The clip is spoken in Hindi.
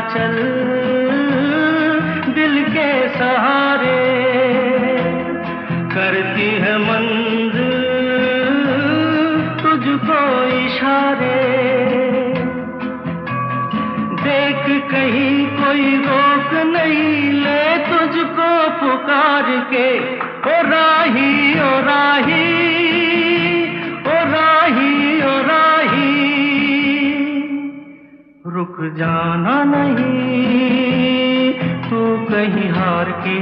चल दिल के सहारे, करती है मंजिल तुझको इशारे। देख कहीं कोई रोक नहीं ले तुझको पुकार के, ओ राही ओ राही ओ राही ओ राही। रुक जाना नहीं तू कहीं हार के,